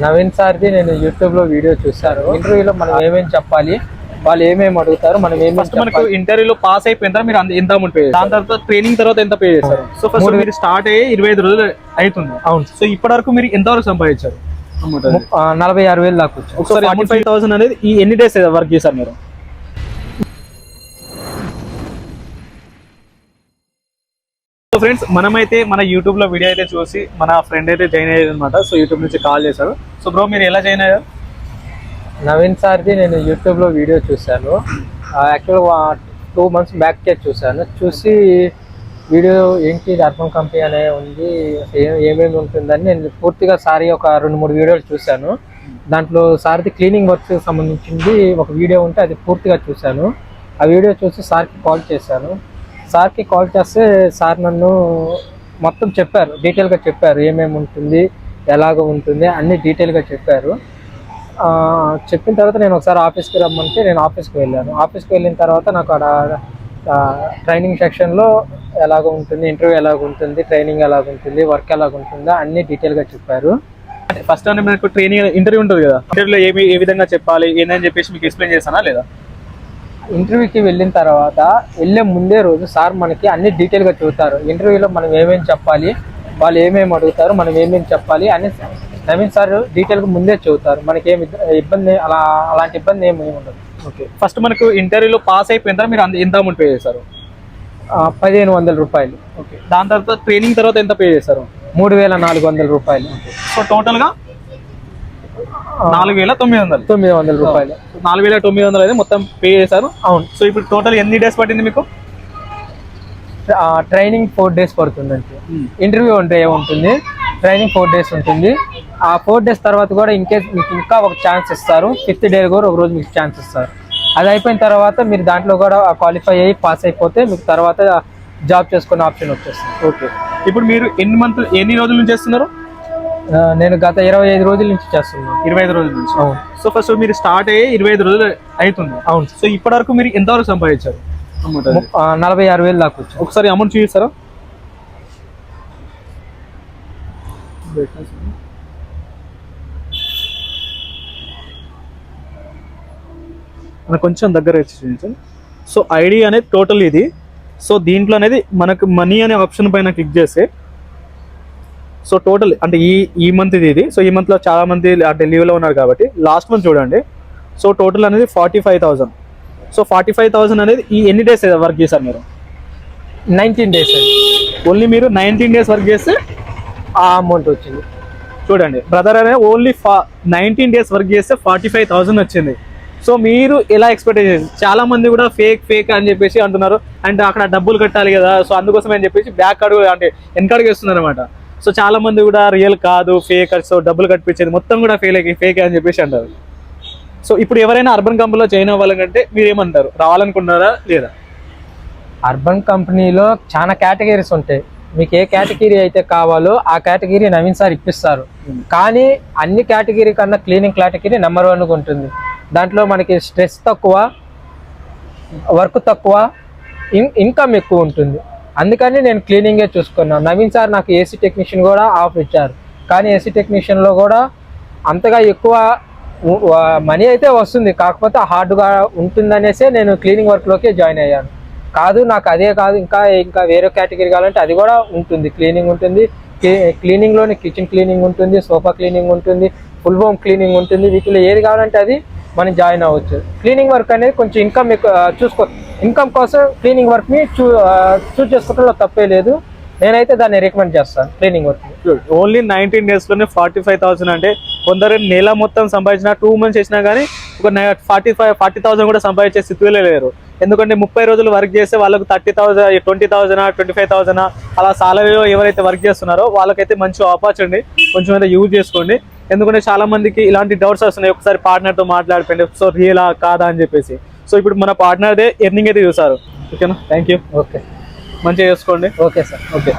నవీన్ సార్ది నేను యూట్యూబ్ లో వీడియో చూసాను. ఇంటర్వ్యూలో మనం ఏమేమి చెప్పాలి, వాళ్ళు ఏమేమి అడుగుతారు, మనం ఫస్ట్ మనకు ఇంటర్వ్యూలో పాస్ అయిపోయిన తర్వాత మీరు ఎంత అమౌంట్ పే చేస్తారు, దాని తర్వాత ట్రైనింగ్ తర్వాత ఎంత పే చేస్తారు? సో ఫస్ట్ మీరు స్టార్ట్ అయ్యి 25 రోజులు అవుతుంది. అవును. సో ఇప్పటి వరకు మీరు ఎంత వరకు సంపాదించారు? 46,000 దాకా వచ్చారు. ఒకసారి 45,000 అనేది ఈ ఎన్ని డేస్ వర్క్ చేశారు మీరు? సో ఫ్రెండ్స్, మనమైతే మన యూట్యూబ్ లో వీడియో అయితే చూసి మన ఫ్రెండ్ అయితే జాయిన్ అయ్యారు అనమాట. సో యూట్యూబ్ నుంచి కాల్ చేశారు. సో బ్రో, మీరు ఎలా జాయిన్ అయ్యారు? నవీన్ సార్ది నేను యూట్యూబ్ లో వీడియో చూశాను. యాక్చువల్గా 2 months బ్యాక్ చూశాను. చూసి వీడియో ఏంటి అర్బన్ కంపెనీ అనే ఉంది, ఏమేమి ఉంటుందని నేను పూర్తిగా సారీ ఒక 2-3 వీడియోలు చూశాను. దాంట్లో సార్ది క్లీనింగ్ వర్క్ సంబంధించింది ఒక వీడియో ఉంటే అది పూర్తిగా చూశాను. ఆ వీడియో చూసి సార్కి కాల్ చేశాను. సార్కి కాల్ చేస్తే సార్ నన్ను మొత్తం చెప్పారు, డీటెయిల్గా చెప్పారు ఏమేమి ఉంటుంది, ఎలాగ ఉంటుంది అన్నీ డీటెయిల్గా చెప్పారు. చెప్పిన తర్వాత నేను ఒకసారి ఆఫీస్కి రమ్మంటే నేను ఆఫీస్కి వెళ్ళాను. ఆఫీస్కి వెళ్ళిన తర్వాత నాకు అక్కడ ట్రైనింగ్ సెక్షన్లో ఎలాగ ఉంటుంది, ఇంటర్వ్యూ ఎలాగ ఉంటుంది, ట్రైనింగ్ ఎలాగ ఉంటుంది, వర్క్ ఎలాగ ఉంటుందో అన్నీ డీటెయిల్గా చెప్పారు. ఫస్ట్ అంటే మనకు ట్రైనింగ్ ఇంటర్వ్యూ ఉంటుంది కదా, ఇంటర్వ్యూలో ఏ విధంగా చెప్పాలి ఏందని చెప్పేసి మీకు ఎక్స్ప్లెయిన్ చేస్తానా లేదా? ఇంటర్వ్యూకి వెళ్ళిన తర్వాత వెళ్ళే ముందే రోజు సార్ మనకి అన్ని డీటెయిల్గా చెబుతారు. ఇంటర్వ్యూలో మనం ఏమేమి చెప్పాలి, వాళ్ళు ఏమేమి అడుగుతారు, మనం ఏమేమి చెప్పాలి అని నవీన్ సార్ డీటెయిల్గా ముందే చెబుతారు. మనకి ఏమి ఇబ్బంది అలాంటి ఇబ్బంది ఏమి ఉండదు. ఓకే, ఫస్ట్ మనకు ఇంటర్వ్యూలో పాస్ అయిపోయిన తర్వాత మీరు ఎంత అమౌంట్ పే చేశారు? 1,500 రూపాయలు. ఓకే, దాని తర్వాత ట్రైనింగ్ తర్వాత ఎంత పే చేశారు? 3,400 రూపాయలు. సో టోటల్గా 4,900 రూపాయలు. 4,900 అయితే మొత్తం పే చేశారు. అవును. సో ఇప్పుడు టోటల్ ఎన్ని డేస్ పట్టింది మీకు? ట్రైనింగ్ 4 days పడుతుందండి. ఇంటర్వ్యూ 1 day ఉంటుంది, ట్రైనింగ్ 4 days ఉంటుంది. ఆ 4 days తర్వాత కూడా ఇన్కేస్ మీకు ఇంకా ఒక ఛాన్స్ ఇస్తారు. 5th day కూడా ఒక రోజు మీకు ఛాన్స్ ఇస్తారు. అది అయిపోయిన తర్వాత మీరు దాంట్లో కూడా క్వాలిఫై అయ్యి పాస్ అయిపోతే మీకు తర్వాత జాబ్ చేసుకునే ఆప్షన్ వచ్చేస్తుంది. ఓకే, ఇప్పుడు మీరు ఎన్ని రోజుల నుంచి చేస్తున్నారు? నేను గత 25 రోజుల నుంచి చేస్తున్నాను. 25 రోజుల నుంచి. అవును. సో ఫస్ట్ మీరు స్టార్ట్ అయ్యి 25 రోజులు అవుతుంది. అవును. సో ఇప్పటి వరకు మీరు ఎంతవరకు సంపాదించారు? 46,000 దాకా వచ్చారు. ఒకసారి అమౌంట్ చూపిస్తారా? మనకు కొంచెం దగ్గర చూపించండి. సో ఐడి అనేది టోటల్ ఇది. సో దీంట్లో అనేది మనకు మనీ అనే ఆప్షన్ పైన క్లిక్ చేస్తే సో టోటల్ అంటే ఈ మంత్ ఇది. సో ఈ మంత్లో చాలా మంది అంటే లీవ్లో ఉన్నారు కాబట్టి లాస్ట్ మంత్ చూడండి. సో టోటల్ అనేది 45,000. సో 45,000 అనేది ఈ ఎన్ని డేస్ వర్క్ చేశారు మీరు? 19 days. ఓన్లీ మీరు 19 days వర్క్ చేస్తే ఆ అమౌంట్ వచ్చింది. చూడండి బ్రదర్ అనేది ఓన్లీ 19 days వర్క్ చేస్తే 45,000 వచ్చింది. సో మీరు ఎలా ఎక్స్పెక్ట్ చేసి, చాలా మంది కూడా ఫేక్ అని చెప్పేసి అంటున్నారు. అంటే అక్కడ డబ్బులు కట్టాలి కదా, సో అందుకోసం అని చెప్పేసి బ్యాక్ అడుగు అంటే వెనకడుగు వేస్తున్నారు అనమాట. సో చాలా మంది కూడా రియల్ కాదు, ఫేక్, సో డబ్బులు కట్టించేది మొత్తం కూడా ఫేక్ అని చెప్పేసి అంటారు. సో ఇప్పుడు ఎవరైనా అర్బన్ కంపెనీలో జాయిన్ అవ్వాలంటే మీరు ఏమంటారు, రావాలనుకుంటున్నారా లేదా? అర్బన్ కంపెనీలో చాలా కేటగిరీస్ ఉంటాయి. మీకు ఏ కేటగిరీ అయితే కావాలో ఆ కేటగిరీ నవీన్ సార్ ఇప్పిస్తారు. కానీ అన్ని కేటగిరీ కన్నా క్లీనింగ్ కేటగిరీ నెంబర్ 1గా ఉంటుంది. దాంట్లో మనకి స్ట్రెస్ తక్కువ, వర్క్ తక్కువ, ఇన్కమ్ ఎక్కువ ఉంటుంది. అందుకని నేను క్లీనింగే చూసుకున్నాను. నవీన్ సార్ నాకు ఏసీ టెక్నీషియన్ కూడా ఆఫర్ ఇచ్చారు. కానీ ఏసీ టెక్నీషియన్లో కూడా అంతగా ఎక్కువ మనీ అయితే వస్తుంది, కాకపోతే హార్డ్గా ఉంటుందనేసే నేను క్లీనింగ్ వర్క్లోకి జాయిన్ అయ్యాను. కాదు నాకు అదే కాదు, ఇంకా వేరే కేటగిరీ కావాలంటే అది కూడా ఉంటుంది. క్లీనింగ్ ఉంటుంది, క్లీనింగ్లోనే కిచెన్ క్లీనింగ్ ఉంటుంది, సోఫా క్లీనింగ్ ఉంటుంది, ఫుల్ హోమ్ క్లీనింగ్ ఉంటుంది. వీటిలో ఏది కావాలంటే అది మనం జాయిన్ అవ్వచ్చు. క్లీనింగ్ వర్క్ అనేది కొంచెం ఇన్కమ్ కోసం క్లీనింగ్ వర్క్ని చూస్ చేసుకోవడంలో తప్పే లేదు. నేనైతే దాన్ని రికమెండ్ చేస్తాను క్లీనింగ్ వర్క్. ఓన్లీ 19 daysలోనే 45,000 అంటే కొందరు నెల మొత్తం సంపాదించిన 2 months చేసినా కానీ ఒక 40,000 కూడా సంపాదించే స్థితిలో లేరు. ఎందుకంటే 30 రోజులు వర్క్ చేస్తే వాళ్ళకు 30,000, 20,000, 25,000 అలా సాలరీలో ఎవరైతే వర్క్ చేస్తున్నారో వాళ్ళకైతే మంచి ఆపర్చునిటీ, కొంచెం అయితే యూజ్ చేసుకోండి. ఎందుకంటే చాలా మందికి ఇలాంటి డౌట్స్ వస్తున్నాయి, ఒకసారి పార్ట్నర్తో మాట్లాడిపోయింది, సో రియలా కాదా అని చెప్పేసి. సో ఇప్పుడు మన పార్ట్నర్దే ఎర్నింగ్ అయితే చూసారు. ఓకేనా, థ్యాంక్ యూ. ఓకే, మంచిగా చేసుకోండి. Okay sir. ఓకే.